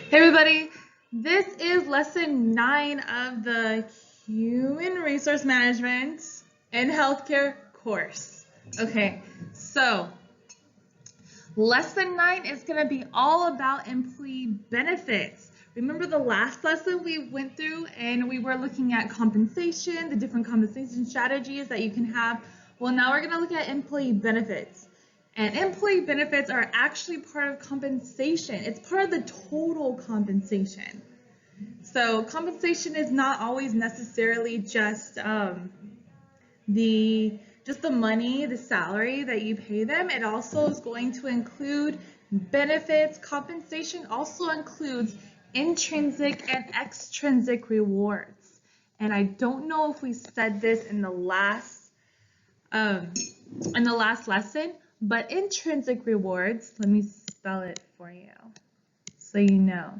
Hey everybody, this is lesson 9 of the Human Resource Management and Healthcare course. Okay, so lesson 9 is going to be all about employee benefits. Remember the last lesson we went through and we were looking at compensation, the different compensation strategies that you can have. Well, now we're going to look at employee benefits. And employee benefits are actually part of compensation. It's part of the total compensation. So compensation is not always necessarily just the money, the salary that you pay them. It also is going to include benefits. Compensation also includes intrinsic and extrinsic rewards. And I don't know if we said this in the last lesson, but intrinsic rewards, let me spell it for you so you know.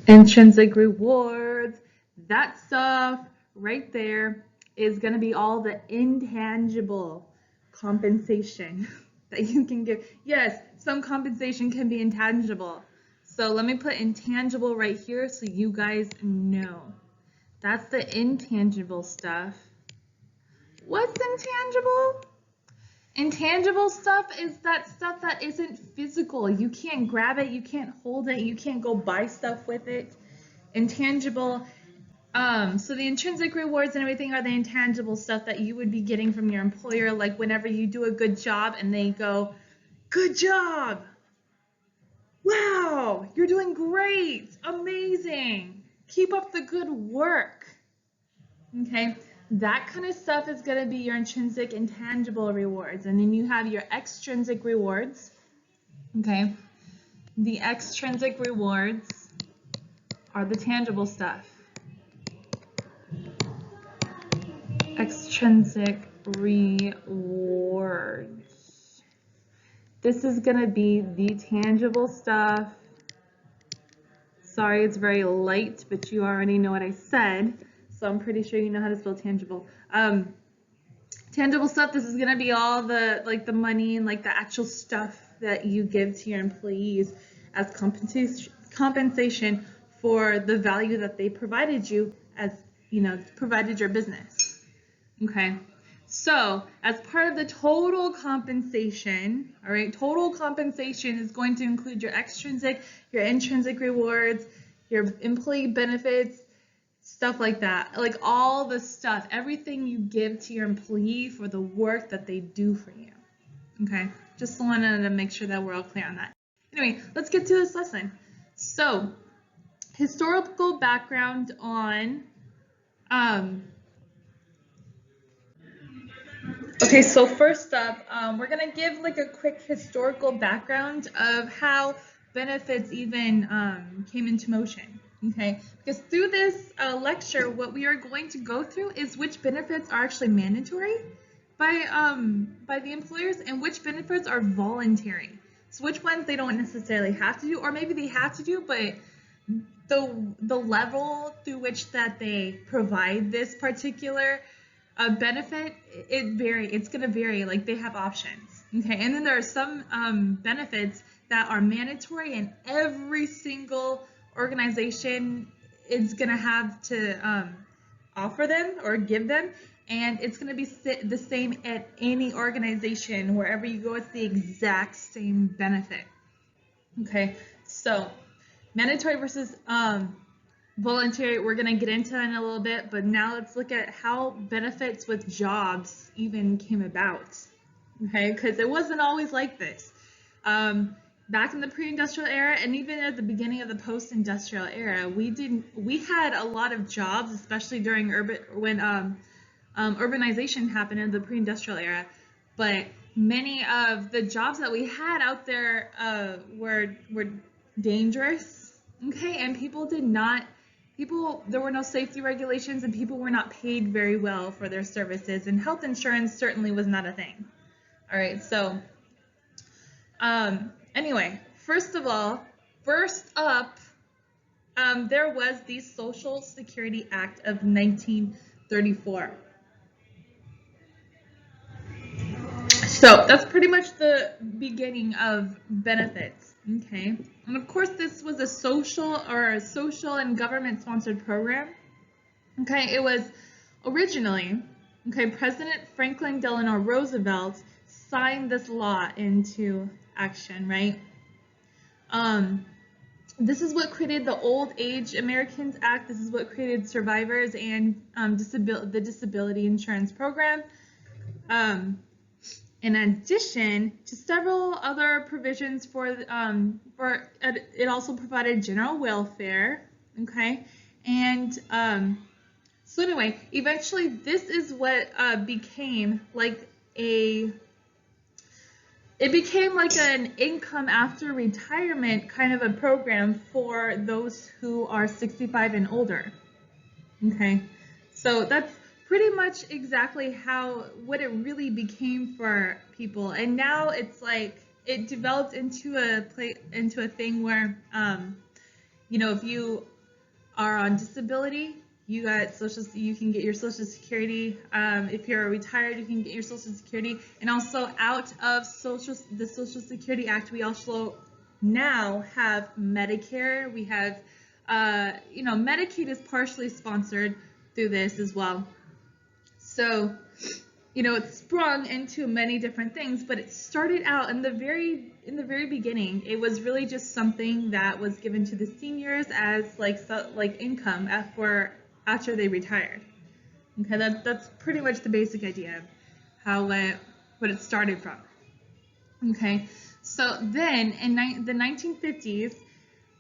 Intrinsic rewards, that stuff right there is going to be all the intangible compensation that you can give. Yes, some compensation can be intangible. So let me put intangible right here so you guys know. That's the intangible stuff. What's intangible? Intangible stuff is that stuff that isn't physical. You can't grab it, you can't hold it, you can't go buy stuff with it. Intangible. So the intrinsic rewards and everything are the intangible stuff that you would be getting from your employer, like whenever you do a good job and they go, "Good job! Wow, you're doing great! Amazing! Keep up the good work." Okay, that kind of stuff is going to be your intrinsic intangible rewards. And then you have your extrinsic rewards. Okay, the extrinsic rewards are the tangible stuff. Extrinsic rewards. This is going to be the tangible stuff. Sorry, it's very light, but you already know what I said. So I'm pretty sure you know how to spell tangible. Tangible stuff, this is going to be all the the money and the actual stuff that you give to your employees as compensation for the value that they provided you as, provided your business. Okay. So as part of the total compensation, all right, total compensation is going to include your extrinsic, your intrinsic rewards, your employee benefits, stuff like that, like all the stuff, everything you give to your employee for the work that they do for you. Okay, just wanted to make sure that we're all clear on that. Anyway, let's get to this lesson. So, historical background on, okay, so first up, we're gonna give a quick historical background of how benefits even came into motion. Okay, because through this lecture, what we are going to go through is which benefits are actually mandatory by the employers and which benefits are voluntary. So which ones they don't necessarily have to do, or maybe they have to do, but the level through which that they provide this particular benefit, it's going to vary. Like they have options. Okay, and then there are some benefits that are mandatory, and every single organization is going to have to offer them or give them, and it's going to be the same at any organization. Wherever you go, it's the exact same benefit. Okay, so mandatory versus voluntary, we're going to get into in a little bit, but now let's look at how benefits with jobs even came about. Okay, because it wasn't always like this. Back in the pre-industrial era, and even at the beginning of the post-industrial era, we had a lot of jobs, especially during urbanization happened in the pre-industrial era. But many of the jobs that we had out there were dangerous. Okay, and there were no safety regulations, and people were not paid very well for their services, and health insurance certainly was not a thing. All right, so anyway, first up, there was the Social Security Act of 1934. So that's pretty much the beginning of benefits, okay? And of course, this was a social and government-sponsored program, okay? It was originally, okay, President Franklin Delano Roosevelt signed this law into action, right? This is what created the Old Age Americans Act. This is what created survivors and the disability insurance program. In addition to several other provisions it also provided general welfare, okay? And so anyway, eventually this is what became like an income after retirement kind of a program for those who are 65 and older, okay? So that's pretty much exactly what it really became for people. And now it's like it developed into a thing where if you are on disability, you can get your Social Security. If you're retired, you can get your Social Security. And also out of the Social Security Act, we also now have Medicare. We have Medicaid is partially sponsored through this as well. So, it sprung into many different things, but it started out in the very beginning. It was really just something that was given to the seniors as like income after they retired. Okay, that's pretty much the basic idea of what it started from. Okay, so then in the 1950s,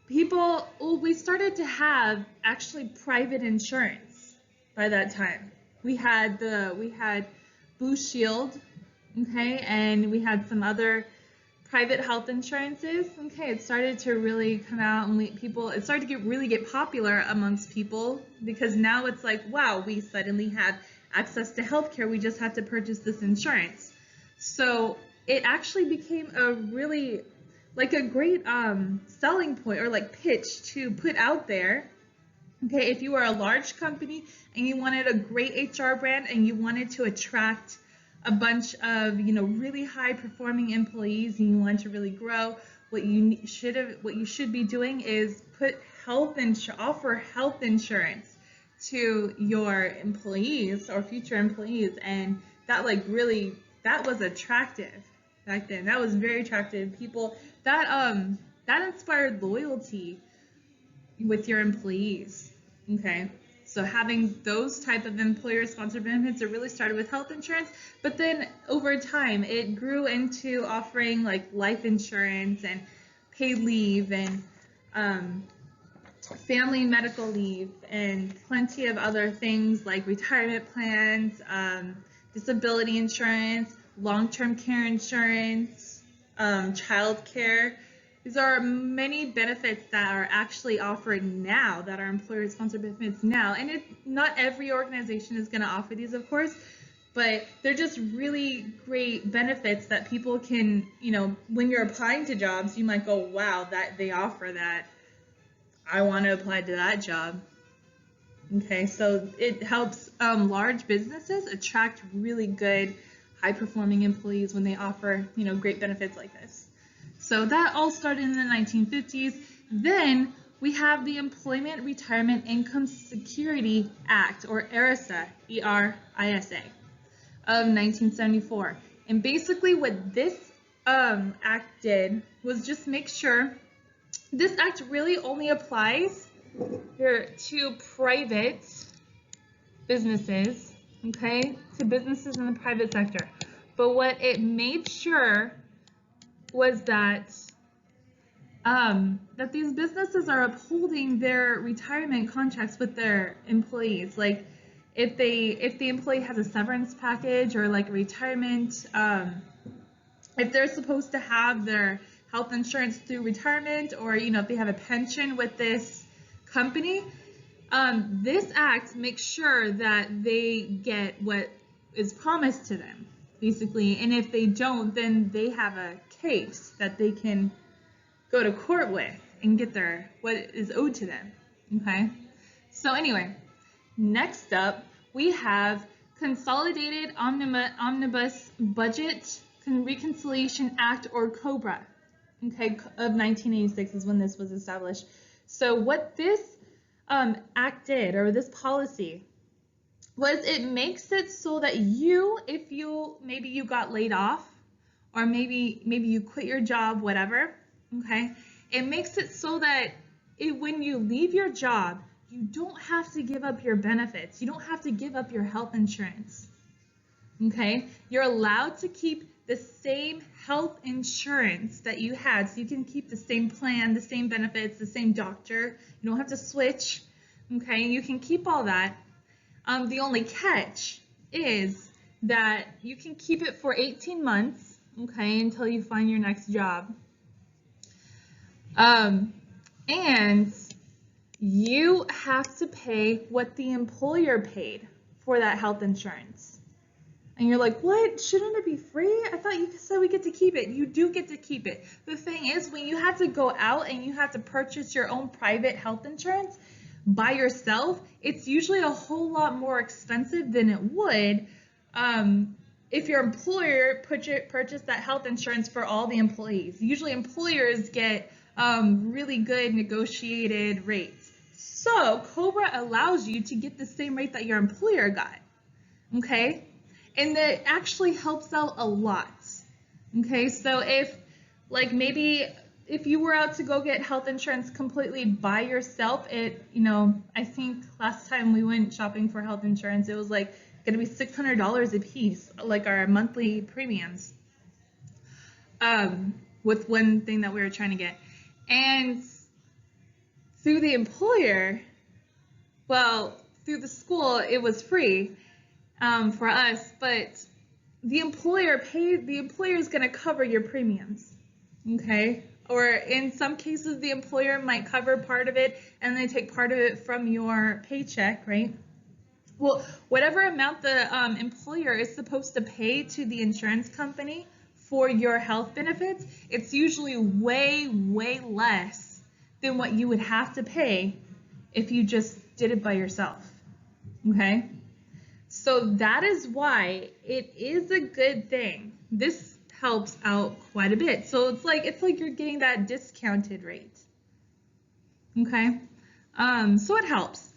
we started to have actually private insurance by that time. We had Blue Shield, okay, and we had some other private health insurances. Okay, it started to really come out, and it started to really get popular amongst people, because now it's like, wow, we suddenly have access to healthcare. We just have to purchase this insurance. So it actually became a really a great selling point or pitch to put out there. Okay, if you were a large company and you wanted a great HR brand and you wanted to attract a bunch of really high performing employees and you want to really grow, what you should be doing is offer health insurance to your employees or future employees, and that was attractive back then. That was very attractive. People that inspired loyalty with your employees. Okay, so having those type of employer-sponsored benefits, it really started with health insurance, but then over time it grew into offering life insurance and paid leave and family medical leave and plenty of other things like retirement plans, disability insurance, long-term care insurance, child care. These are many benefits that are actually offered now, that are employer-sponsored benefits now. And not every organization is going to offer these, of course, but they're just really great benefits that people can, when you're applying to jobs, you might go, wow, that they offer that. I want to apply to that job. Okay, so it helps large businesses attract really good, high-performing employees when they offer, great benefits like this. So that all started in the 1950s. Then we have the Employment Retirement Income Security Act, or ERISA, E-R-I-S-A, of 1974. And basically what this act did was just make sure this act really only applies to private businesses, okay, to businesses in the private sector. But what it made sure was that that these businesses are upholding their retirement contracts with their employees. Like if the employee has a severance package or a retirement, if they're supposed to have their health insurance through retirement, or if they have a pension with this company, this act makes sure that they get what is promised to them, basically. And if they don't, then they have a case that they can go to court with and get what is owed to them. Okay, so anyway, next up we have Consolidated Omnibus Budget Reconciliation Act, or COBRA, okay, of 1986 is when this was established. So what this act did, or this policy, was it makes it so that if maybe you got laid off, or maybe you quit your job, whatever, okay, it makes it so that when you leave your job, you don't have to give up your benefits. You don't have to give up your health insurance. Okay, you're allowed to keep the same health insurance that you had, so you can keep the same plan, the same benefits, the same doctor. You don't have to switch. Okay, you can keep all that. The only catch is that you can keep it for 18 months, okay, until you find your next job. And you have to pay what the employer paid for that health insurance. And you're like, what? Shouldn't it be free? I thought you said we get to keep it. You do get to keep it. The thing is, when you have to go out and you have to purchase your own private health insurance by yourself, it's usually a whole lot more expensive than it would if your employer purchased that health insurance for all the employees. Usually employers get really good negotiated rates. So COBRA allows you to get the same rate that your employer got, okay? And that actually helps out a lot, okay? So maybe if you were out to go get health insurance completely by yourself, I think last time we went shopping for health insurance, it was like going to be $600 a piece, like our monthly premiums, with one thing that we were trying to get. And through the employer, through the school, it was free for us, but the employer is going to cover your premiums, okay? Or in some cases, the employer might cover part of it and they take part of it from your paycheck, right? Well, whatever amount the employer is supposed to pay to the insurance company for your health benefits, it's usually way, way less than what you would have to pay if you just did it by yourself, okay? So that is why it is a good thing. This helps out quite a bit. So it's like you're getting that discounted rate, okay? So it helps.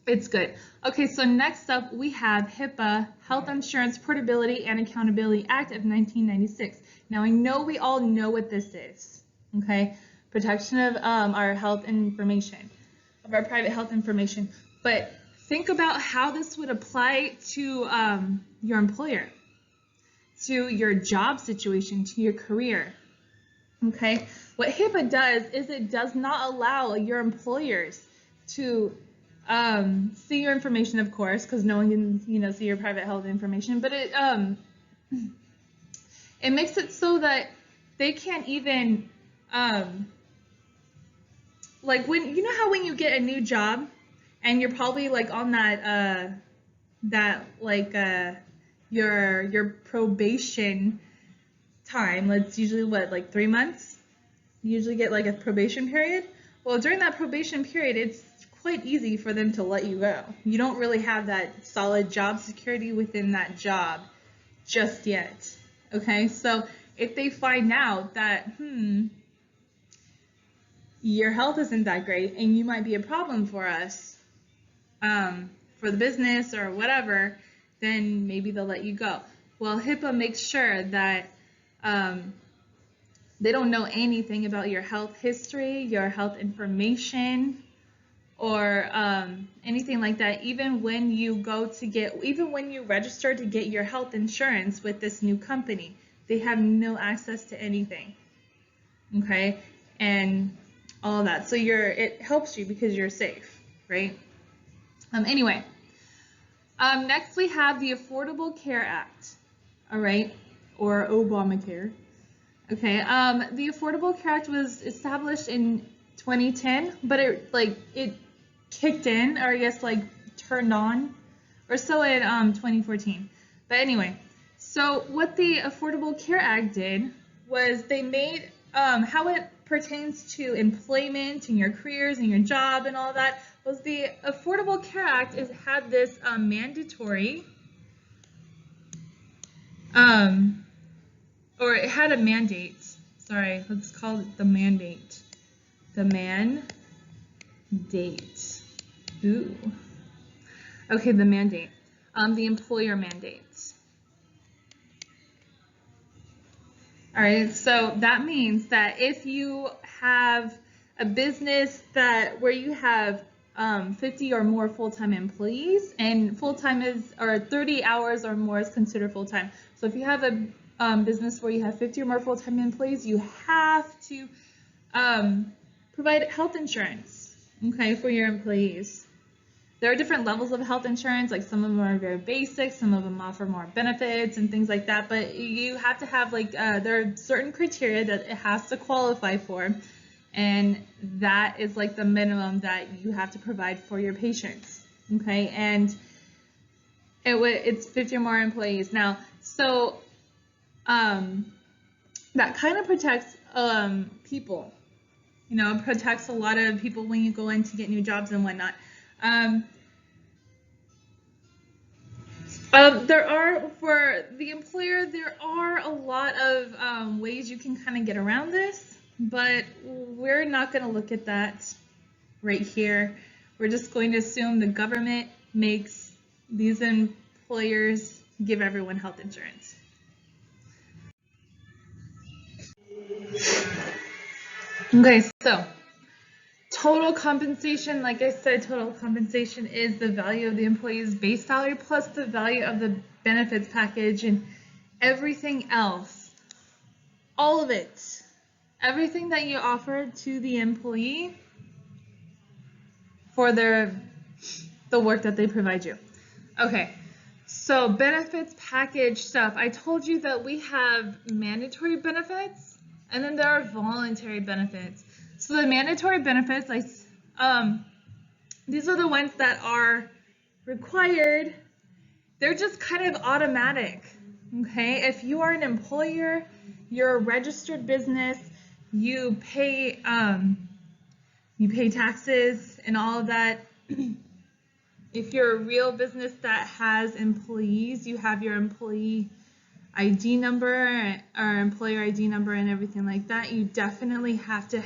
It's good. Okay, so next up we have HIPAA, Health Insurance Portability and Accountability Act of 1996. Now I know we all know what this is, okay? Protection of our health information, of our private health information. But think about how this would apply to your employer, to your job situation, to your career, okay? What HIPAA does is it does not allow your employers to see your information, of course, because no one can, see your private health information, but it makes it so that they can't even, like when you get a new job, and you're probably like on your probation time. That's usually like 3 months. You usually get like a probation period. Well, during that probation period, it's quite easy for them to let you go. You don't really have that solid job security within that job just yet. Okay, so if they find out that your health isn't that great and you might be a problem for us, for the business or whatever, then maybe they'll let you go. Well, HIPAA makes sure that they don't know anything about your health history, your health information, or anything like that. Even when you register to get your health insurance with this new company, they have no access to anything. Okay, and all that. So it helps you because you're safe, right? Anyway, next we have the Affordable Care Act, all right, or Obamacare. Okay, the Affordable Care Act was established in 2010, but it kicked in, or I guess turned on, or so in 2014. But anyway, so what the Affordable Care Act did was they made how it pertains to employment and your careers and your job and all that, was the Affordable Care Act had this mandatory had a mandate. Sorry, let's call it the mandate. The mandate. Ooh. Okay, the mandate. The employer mandate. All right, so that means that if you have a business where you have 50 or more full-time employees, and full-time is, or 30 hours or more is considered full-time. So if you have a business where you have 50 or more full-time employees, you have to provide health insurance, okay, for your employees. There are different levels of health insurance, like some of them are very basic, some of them offer more benefits and things like that, but you have to have there are certain criteria that it has to qualify for, and that is like the minimum that you have to provide for your patients, okay? And it's 50 or more employees. Now, so that kind of protects people, you know, it protects a lot of people when you go in to get new jobs and whatnot. There are, for the employer, there are a lot of ways you can kind of get around this, but we're not going to look at that right here. We're just going to assume the government makes these employers give everyone health insurance. Okay, so total compensation, like I said, total compensation is the value of the employee's base salary plus the value of the benefits package and everything else. All of it. Everything that you offer to the employee for the work that they provide you. Okay, so benefits package stuff. I told you that we have mandatory benefits and then there are voluntary benefits. So the mandatory benefits, these are the ones that are required. They're just kind of automatic, okay? If you are an employer, you're a registered business, you pay taxes and all of that. If you're a real business that has employees, you have your employee ID number or employer ID number and everything like that, you definitely have to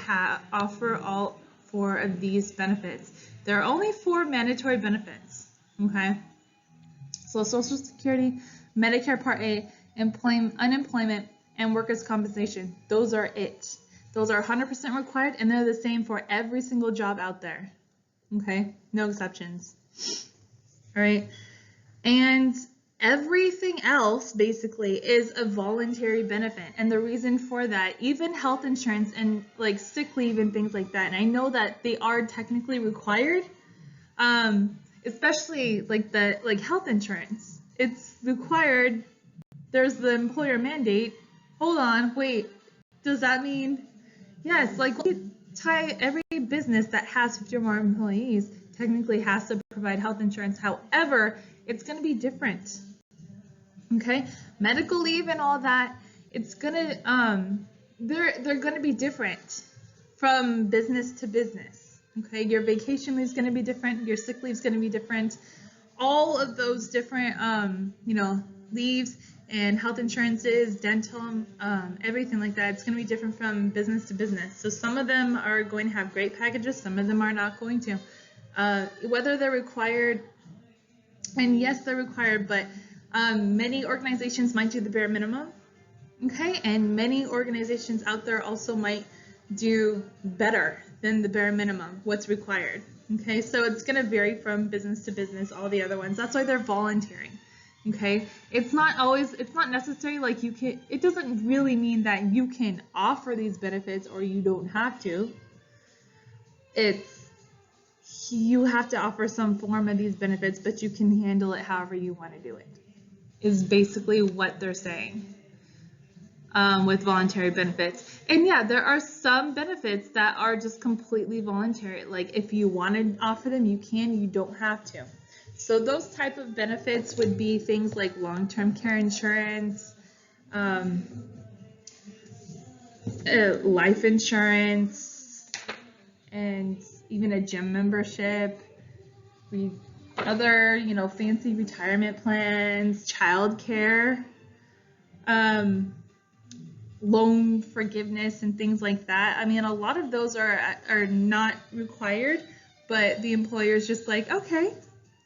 offer all 4 of these benefits. There are only 4 mandatory benefits, okay? So Social Security, Medicare Part A, unemployment, and workers' compensation. Those are it. Those are 100% required, and they're the same for every single job out there, okay? No exceptions, all right? And everything else basically is a voluntary benefit, and the reason for that, even health insurance and like sick leave and things like that, and I know that they are technically required, especially like health insurance, it's required. There's the employer mandate. Hold on, wait, does that mean, yes, like every business that has 50 or more employees technically has to provide health insurance. However, it's going to be different, okay? Medical leave and all that, it's going to, they're going to be different from business to business, okay? Your vacation leave is going to be different. Your sick leave is going to be different. All of those different, leaves and health insurances, dental, everything like that, it's going to be different from business to business. So some of them are going to have great packages, some of them are not going to. Whether they're required, and yes, they're required, but many organizations might do the bare minimum, okay? And many organizations out there also might do better than the bare minimum, what's required, okay? So it's going to vary from business to business, all the other ones. That's why they're voluntary, okay? It's not necessary, like it doesn't really mean that you can offer these benefits or you don't have to. You have to offer some form of these benefits, but you can handle it however you want to do it, is basically what they're saying with voluntary benefits. And yeah, there are some benefits that are just completely voluntary. Like if you want to offer them, you can, you don't have to. So those type of benefits would be things like long-term care insurance, life insurance, and even a gym membership, other, fancy retirement plans, child care, loan forgiveness and things like that. I mean, a lot of those are not required, but the employer is just like, okay,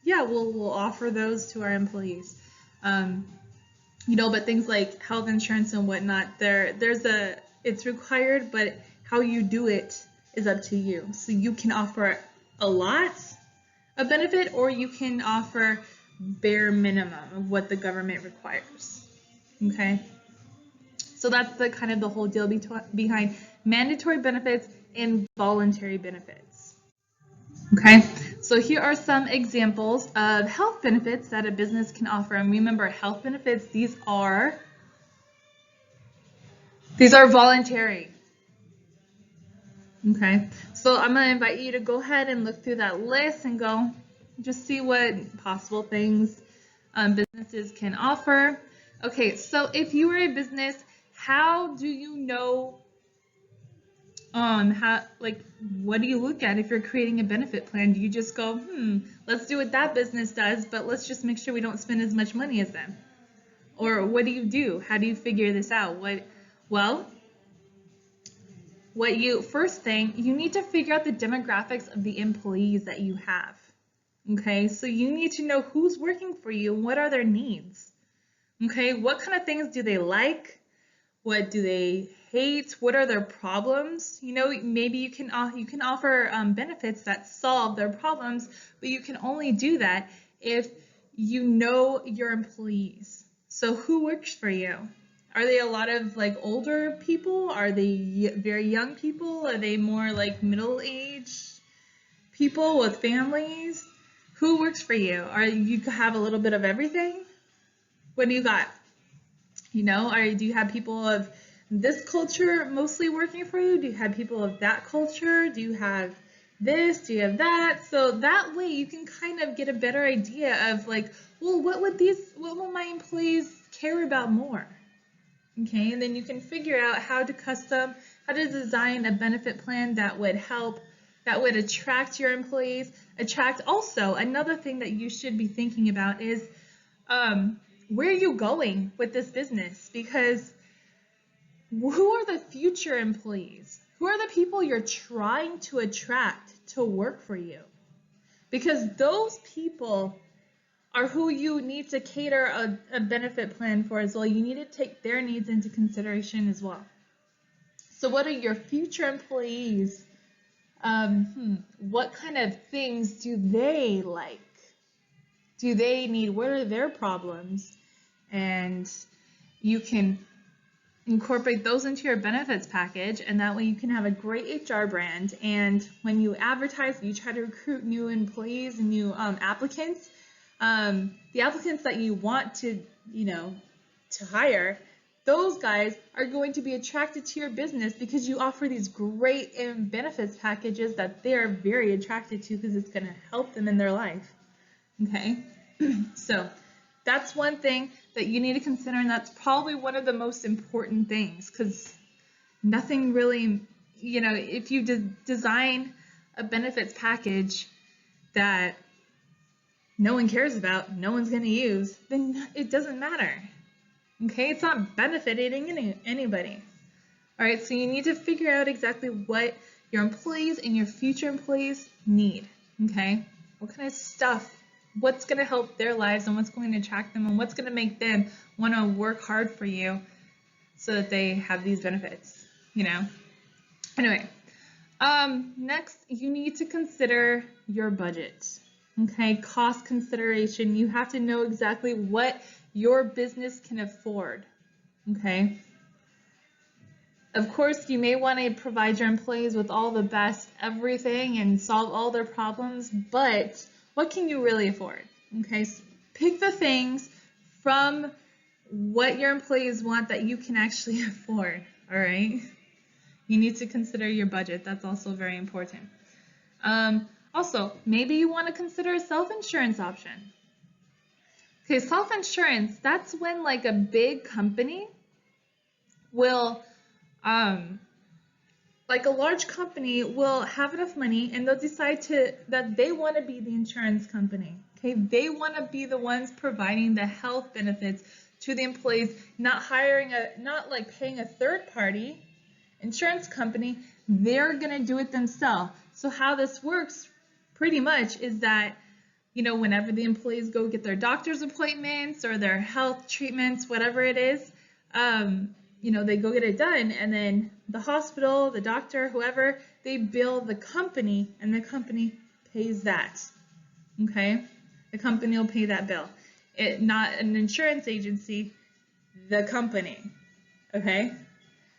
yeah, we'll offer those to our employees. But things like health insurance and whatnot, it's required, but how you do it is up to you. So you can offer a lot of benefit, or you can offer bare minimum of what the government requires. Okay. So that's the kind of the whole deal behind mandatory benefits and voluntary benefits. Okay, so here are some examples of health benefits that a business can offer. And remember, health benefits, these are voluntary. Okay, so I'm going to invite you to go ahead and look through that list and go just see what possible things businesses can offer. Okay, so if you are a business, how do you know what do you look at if you're creating a benefit plan? Do you just go, let's do what that business does, but let's just make sure we don't spend as much money as them? Or what do you do? How do you figure this out? First thing, you need to figure out the demographics of the employees that you have. Okay, so you need to know who's working for you and what are their needs. Okay, what kind of things do they like? What do they hate? What are their problems? Maybe you can offer benefits that solve their problems, but you can only do that if you know your employees. So who works for you? Are they a lot of older people? Are they very young people? Are they more middle-aged people with families? Who works for you? You have a little bit of everything? What do you got? Do you have people of this culture mostly working for you? Do you have people of that culture? Do you have this? Do you have that? So that way you can kind of get a better idea of what will my employees care about more? Okay, and then you can figure out how to design a benefit plan that would attract your employees. Also, another thing that you should be thinking about is where are you going with this business? Because who are the future employees? Who are the people you're trying to attract to work for you? Because those people are who you need to cater a benefit plan for as well. You need to take their needs into consideration as well. So what are your future employees? What kind of things do they like? Do they need? What are their problems? And you can incorporate those into your benefits package, and that way you can have a great HR brand. And when you advertise, you try to recruit new employees and new applicants. The applicants that you want to hire, those guys are going to be attracted to your business because you offer these great benefits packages that they're very attracted to because it's going to help them in their life. Okay, so that's one thing that you need to consider, and that's probably one of the most important things, because nothing really, if you design a benefits package that no one cares about, no one's going to use, then it doesn't matter. Okay, it's not benefiting anybody. All right, so you need to figure out exactly what your employees and your future employees need. Okay, what kind of stuff, what's going to help their lives, and what's going to attract them, and what's going to make them want to work hard for you so that they have these benefits, Anyway, next you need to consider your budget. Okay, cost consideration. You have to know exactly what your business can afford. Okay. Of course, you may want to provide your employees with all the best everything and solve all their problems, but what can you really afford? Okay, so pick the things from what your employees want that you can actually afford, all right? You need to consider your budget. That's also very important. Also, maybe you want to consider a self-insurance option. Okay, self-insurance, that's when a big company will, a large company will have enough money and they'll decide that they want to be the insurance company. Okay, they want to be the ones providing the health benefits to the employees, not like paying a third party insurance company. They're going to do it themselves. So how this works pretty much is that, whenever the employees go get their doctor's appointments or their health treatments, whatever it is, they go get it done, and then the hospital, the doctor, whoever, they bill the company, and the company pays that. Okay? The company will pay that bill. Not an insurance agency, the company. Okay?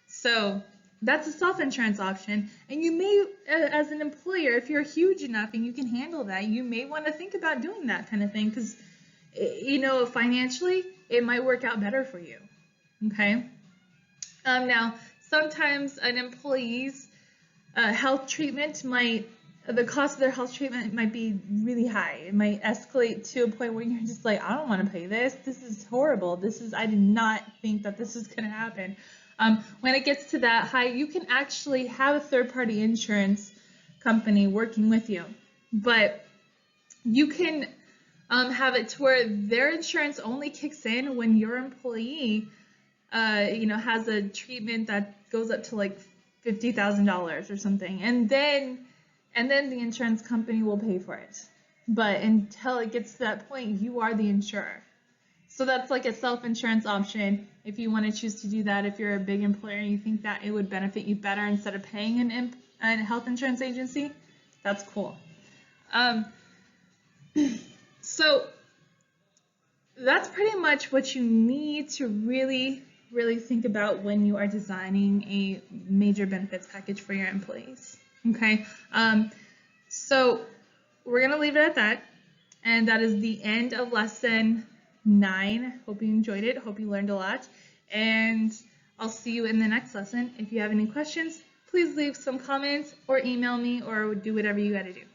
So that's a self-insurance option, and you may, as an employer, if you're huge enough and you can handle that, you may want to think about doing that kind of thing, because, financially, it might work out better for you. Okay? Now, sometimes an employee's health treatment the cost of their health treatment might be really high. It might escalate to a point where you're just like, I don't want to pay this. This is horrible. I did not think that this was going to happen. When it gets to that high, you can actually have a third-party insurance company working with you. But you can have it to where their insurance only kicks in when your employee has a treatment that goes up to like $50,000 or something, and then the insurance company will pay for it. But until it gets to that point, you are the insurer. So that's like a self-insurance option if you want to choose to do that. If you're a big employer and you think that it would benefit you better instead of paying a health insurance agency, that's cool. So that's pretty much what you need to really think about when you are designing a major benefits package for your employees. Okay, so we're going to leave it at that, and that is the end of lesson 9. Hope you enjoyed it. Hope you learned a lot, and I'll see you in the next lesson. If you have any questions, please leave some comments or email me or do whatever you got to do.